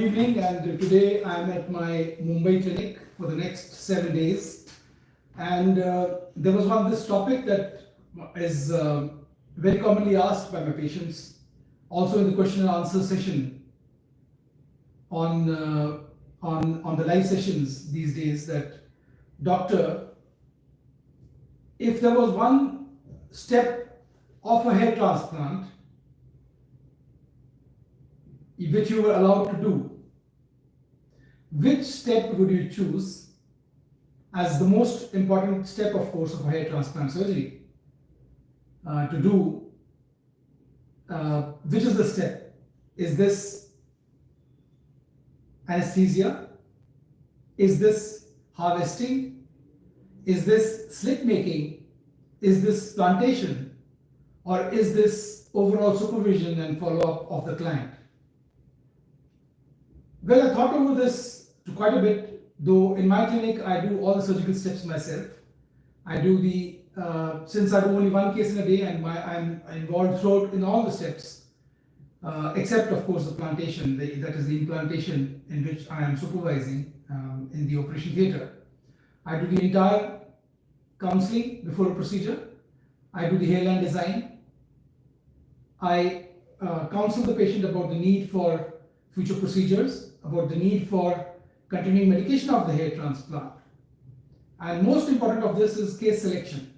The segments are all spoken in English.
Evening, and today I'm at my Mumbai clinic for the next 7 days. And there was this topic that is very commonly asked by my patients, also in the question and answer session on the live sessions these days. That doctor, if there was one step of a hair transplant which you were allowed to do, which step would you choose as the most important step, of course, of hair transplant surgery to do? Which is the step? Is this anesthesia? Is this harvesting? Is this slit making? Is this plantation? Or is this overall supervision and follow-up of the client? Well, I thought over this quite a bit, though in my clinic I do all the surgical steps myself. I do since I do only one case in a day, and I'm involved throughout in all the steps, except of course the plantation, that is the implantation, in which I am supervising in the operation theatre. I do the entire counseling before a procedure. I do the hairline design. I counsel the patient about the need for future procedures, about the need for continuing medication of the hair transplant. And most important of this is case selection.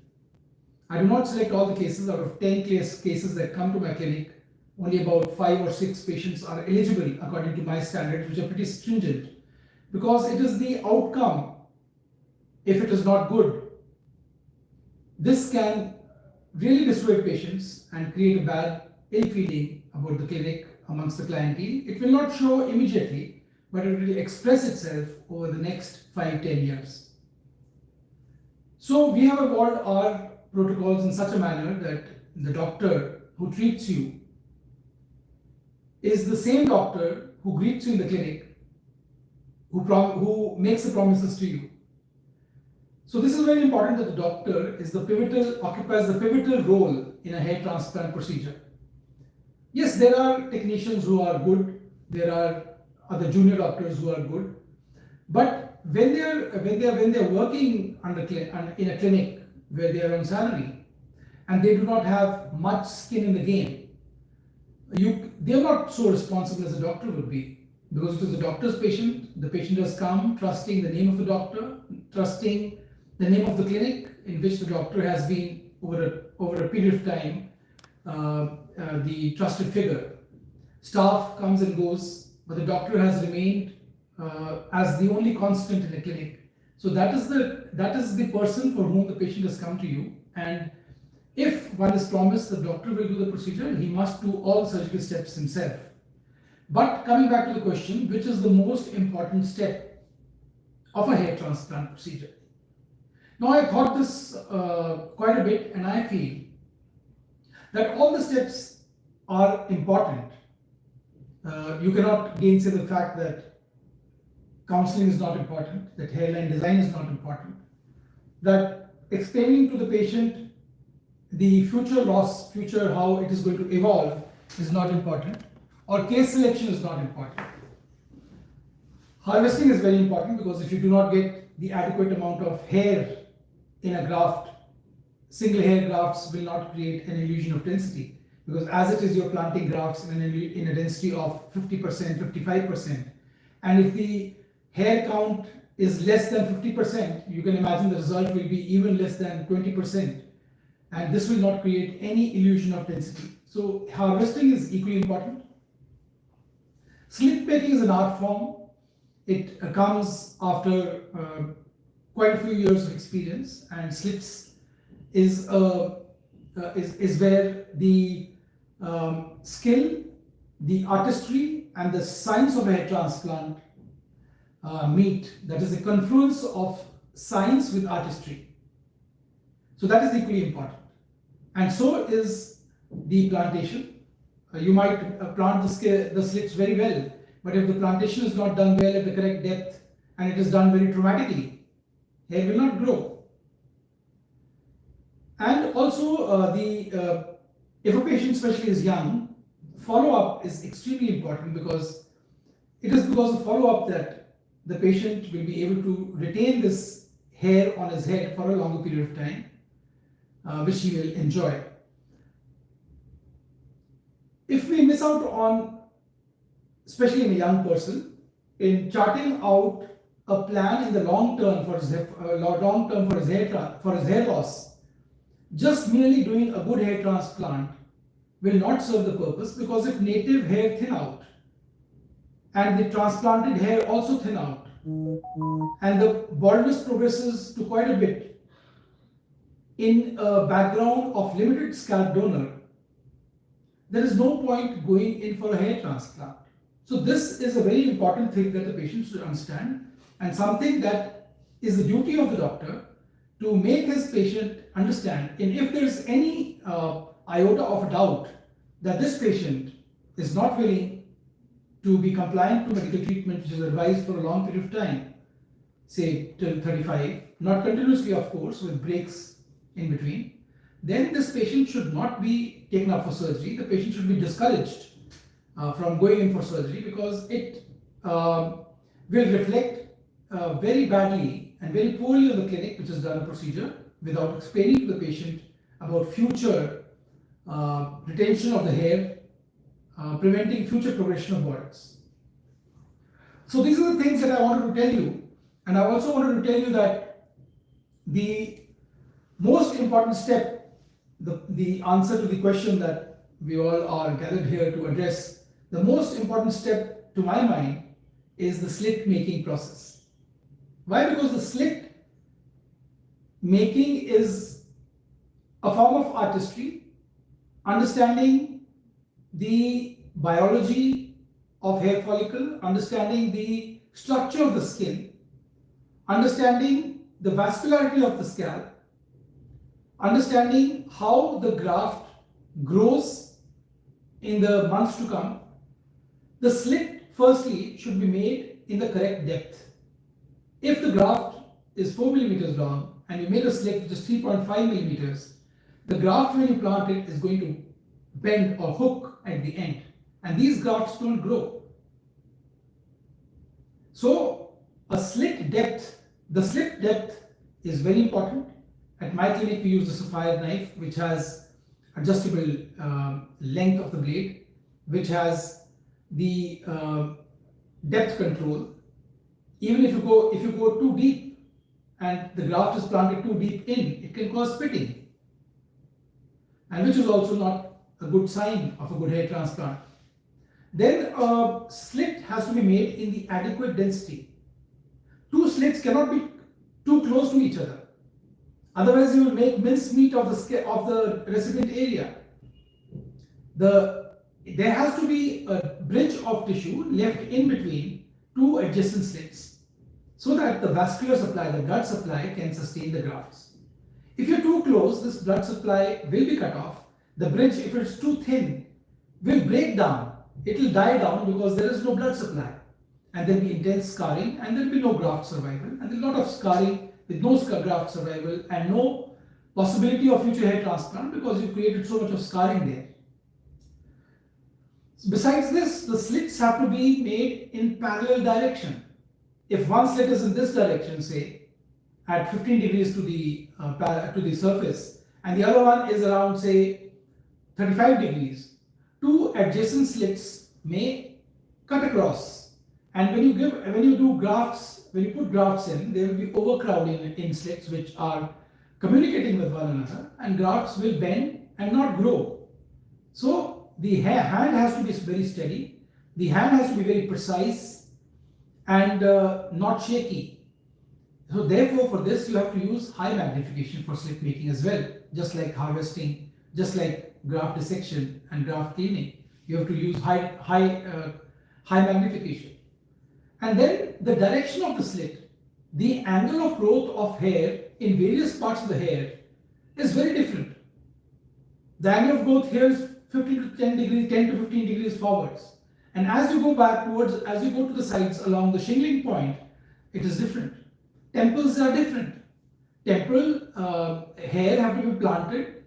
I do not select all the cases. Out of 10 cases that come to my clinic, only about 5 or 6 patients are eligible according to my standards, which are pretty stringent, because it is the outcome. If it is not good, this can really dissuade patients and create a bad ill feeling about the clinic amongst the clientele. It will not show immediately, but it will express itself over the next 5-10 years. So we have evolved our protocols in such a manner that the doctor who treats you is the same doctor who greets you in the clinic, who makes the promises to you. So this is very important, that the doctor occupies the pivotal role in a hair transplant procedure. Yes, there are technicians who are good, there are other junior doctors who are good, but when they are working in a clinic where they are on salary and they do not have much skin in the game, they are not so responsible as a doctor would be, because it is the doctor's patient. The patient has come trusting the name of the doctor, trusting the name of the clinic in which the doctor has been over a period of time the trusted figure. Staff comes and goes, but the doctor has remained as the only constant in the clinic. So that is the person for whom the patient has come to you. And if one is promised the doctor will do the procedure, he must do all surgical steps himself. But coming back to the question, which is the most important step of a hair transplant procedure? Now, I thought this quite a bit, and I feel that all the steps are important. You cannot gainsay the fact that counseling is not important, that hairline design is not important, that explaining to the patient the future loss, how it is going to evolve is not important, or case selection is not important. Harvesting is very important, because if you do not get the adequate amount of hair in a graft, single hair grafts will not create an illusion of density, because as it is, you're planting grafts in a density of 50%, 55%. And if the hair count is less than 50%, you can imagine the result will be even less than 20%. And this will not create any illusion of density. So harvesting is equally important. Slit making is an art form. It comes after quite a few years of experience, and slits is where the skill, the artistry, and the science of a hair transplant meet. That is the confluence of science with artistry. So that is equally important. And so is the plantation. You might plant the slits very well, but if the plantation is not done well at the correct depth and it is done very traumatically, hair will not grow. And also if a patient especially is young, follow-up is extremely important, because it is because of follow-up that the patient will be able to retain this hair on his head for a longer period of time, which he will enjoy. If we miss out on, especially in a young person, in charting out a plan in the long term for his hair loss, just merely doing a good hair transplant will not serve the purpose, because if native hair thin out and the transplanted hair also thin out and the baldness progresses to quite a bit in a background of limited scalp donor, there is no point going in for a hair transplant. So this is a very important thing that the patient should understand, and something that is the duty of the doctor to make his patient understand. And if there is any iota of doubt that this patient is not willing to be compliant to medical treatment which is advised for a long period of time, say till 35, not continuously of course, with breaks in between, then this patient should not be taken up for surgery. The patient should be discouraged from going in for surgery, because it will reflect very badly and very poorly on the clinic which has done a procedure without explaining to the patient about future retention of the hair, preventing future progression of baldness. So these are the things that I wanted to tell you, and I also wanted to tell you that the most important step, the answer to the question that we all are gathered here to address, the most important step to my mind is the slit making process. Why? Because the slit making is a form of artistry, understanding the biology of hair follicle, understanding the structure of the skin, understanding the vascularity of the scalp, understanding how the graft grows in the months to come. The slit firstly should be made in the correct depth. If the graft is 4 millimeters long and you make a slit which is 3.5 millimeters, the graft when you plant it is going to bend or hook at the end, and these grafts don't grow. So the slit depth is very important. At my clinic we use the sapphire knife, which has adjustable length of the blade, which has the depth control. Even if you go too deep and the graft is planted too deep in, it can cause pitting, and which is also not a good sign of a good hair transplant. Then a slit has to be made in the adequate density. Two slits cannot be too close to each other, otherwise you will make mincemeat of the recipient area. There has to be a bridge of tissue left in between two adjacent slits, so that the vascular supply, the blood supply, can sustain the grafts. If you're too close, this blood supply will be cut off. The bridge, if it's too thin, will break down. It will die down because there is no blood supply, and there will be intense scarring, and there will be no graft survival, and there is a lot of scarring with no graft survival and no possibility of future hair transplant, because you've created so much of scarring there. Besides this, the slits have to be made in parallel direction. If one slit is in this direction, say at 15 degrees to the surface, and the other one is around, say, 35 degrees, two adjacent slits may cut across. And when you put grafts in, there will be overcrowding in slits which are communicating with one another, and grafts will bend and not grow. So the hand has to be very steady, the hand has to be very precise and not shaky. So therefore, for this you have to use high magnification for slit making as well, just like harvesting, just like graft dissection and graft cleaning. You have to use high magnification. And then the direction of the slit, the angle of growth of hair in various parts of the hair is very different. The angle of growth here is 10 to 15 degrees forwards. And as you go back as you go to the sides along the shingling point, it is different. Temples are different. Temporal hair have to be planted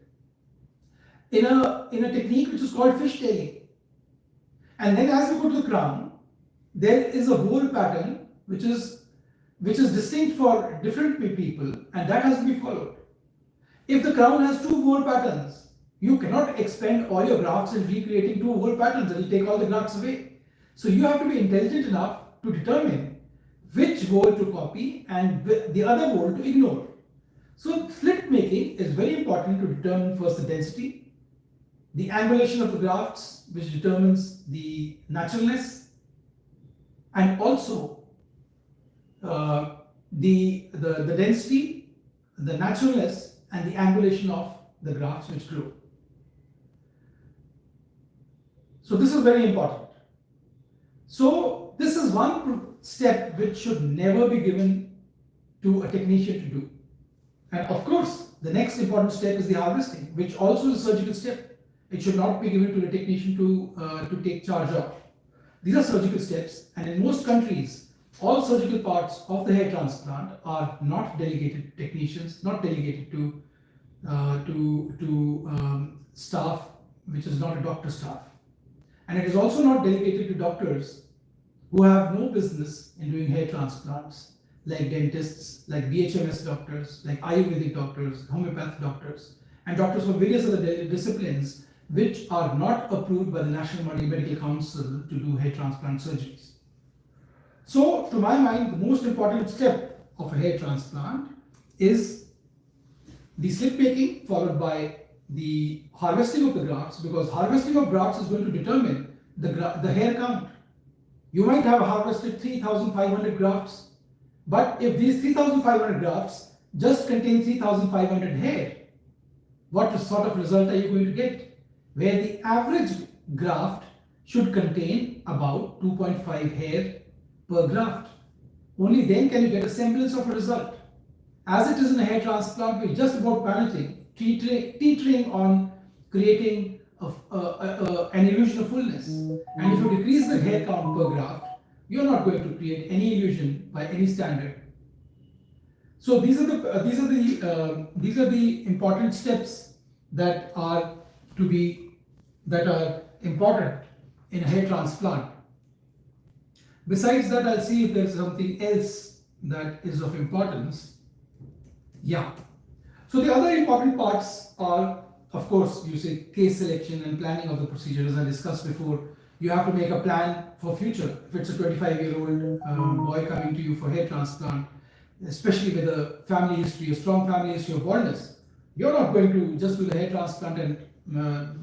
in a technique which is called fishtailing. And then as you go to the crown, there is a whorl pattern which is distinct for different people, and that has to be followed. If the crown has two whorl patterns, you cannot expend all your grafts in recreating two whorl patterns. It will take all the grafts away. So you have to be intelligent enough to determine which whorl to copy and the other whorl to ignore. So slit making is very important to determine first the density, the angulation of the grafts, which determines the naturalness, and also the density, the naturalness, and the angulation of the grafts which grow. So this is very important. So this is one step which should never be given to a technician to do. And of course, the next important step is the harvesting, which also is a surgical step. It should not be given to a technician to take charge of. These are surgical steps, and in most countries, all surgical parts of the hair transplant are not delegated to technicians, not delegated to staff which is not a doctor staff. And it is also not delegated to doctors who have no business in doing hair transplants, like dentists, like BHMS doctors, like Ayurvedic doctors, homeopathic doctors, and doctors for various other disciplines which are not approved by the National Medical Council to do hair transplant surgeries. So, to my mind, the most important step of a hair transplant is the slit making, followed by the harvesting of the grafts, because harvesting of grafts is going to determine the hair count. You might have harvested 3,500 grafts, but if these 3,500 grafts just contain 3,500 hair, what sort of result are you going to get? Where the average graft should contain about 2.5 hair per graft. Only then can you get a semblance of a result. As it is in a hair transplant, we're just about managing, teetering on creating an illusion of fullness. And if you decrease the hair count per graft, you're not going to create any illusion by any standard. So these are the important steps that are important in a hair transplant. Besides that, I'll see if there's something else that is of importance. Yeah. So the other important parts are, of course, you say case selection and planning of the procedure. As I discussed before, you have to make a plan for future. If it's a 25-year-old boy coming to you for hair transplant, especially with a family history, a strong family history of baldness, you're not going to just do the hair transplant and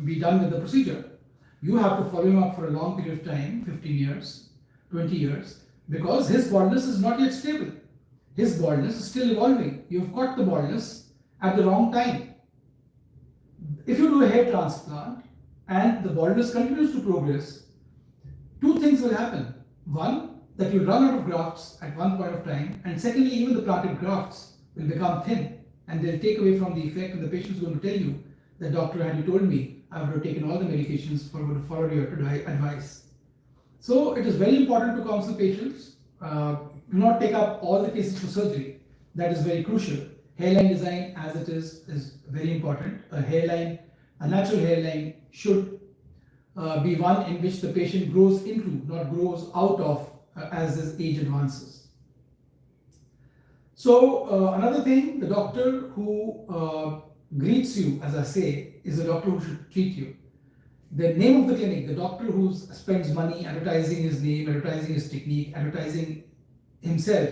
be done with the procedure. You have to follow him up for a long period of time, 15 years, 20 years, because his baldness is not yet stable. His baldness is still evolving. You've got the baldness at the wrong time. If you do a hair transplant and the baldness continues to progress, two things will happen. One, that you'll run out of grafts at one point of time, and secondly, even the planted grafts will become thin and they'll take away from the effect, and the patient is going to tell you that, doctor, had you told me, I would have taken all the medications would have followed your advice. So it is very important to counsel patients. Do not take up all the cases for surgery. That is very crucial. Hairline design as it is very important. A natural hairline should be one in which the patient grows into, not grows out of as his age advances. So another thing, the doctor who greets you, as I say, is a doctor who should treat you. The name of the clinic, the doctor who spends money advertising his name, advertising his technique, advertising himself.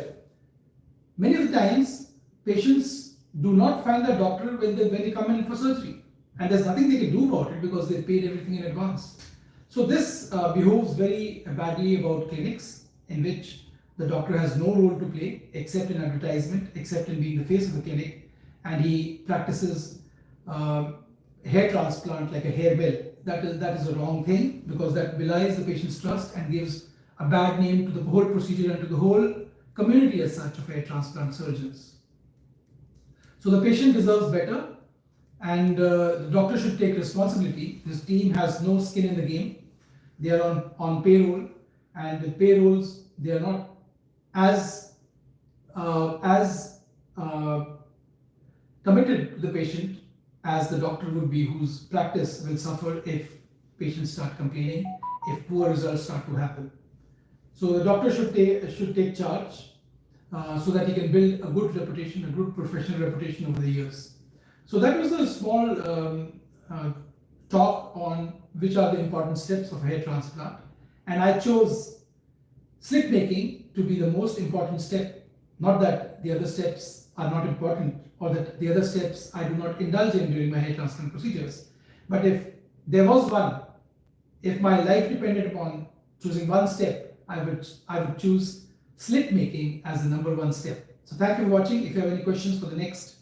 Many of the times, patients do not find a doctor when they come in for surgery. And there's nothing they can do about it because they paid everything in advance. So this behoves very badly about clinics in which the doctor has no role to play except in advertisement, except in being the face of the clinic, and he practices hair transplant like a hair bell. That is a wrong thing, because that belies the patient's trust and gives a bad name to the whole procedure and to the whole community as such of hair transplant surgeons. So the patient deserves better, and the doctor should take responsibility. His team has no skin in the game. They are on payroll, and with payrolls they are not as committed to the patient as the doctor would be, whose practice will suffer if patients start complaining, if poor results start to happen. So the doctor should take charge so that he can build a good reputation, a good professional reputation over the years. So that was a small talk on which are the important steps of hair transplant, and I chose slit making to be the most important step. Not that the other steps are not important or that the other steps I do not indulge in during my hair transplant procedures, but if there was one, if my life depended upon choosing one step, I would choose slit making as the number one step. So thank you for watching. If you have any questions for the next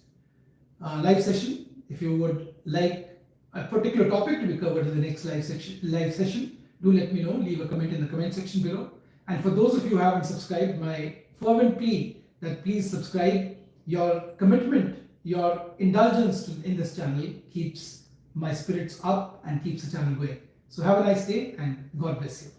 live session, if you would like a particular topic to be covered in the next live session, do let me know. Leave a comment in the comment section below. And for those of you who haven't subscribed, my fervent plea that please subscribe. Your commitment, your indulgence in this channel keeps my spirits up and keeps the channel going. So have a nice day and God bless you.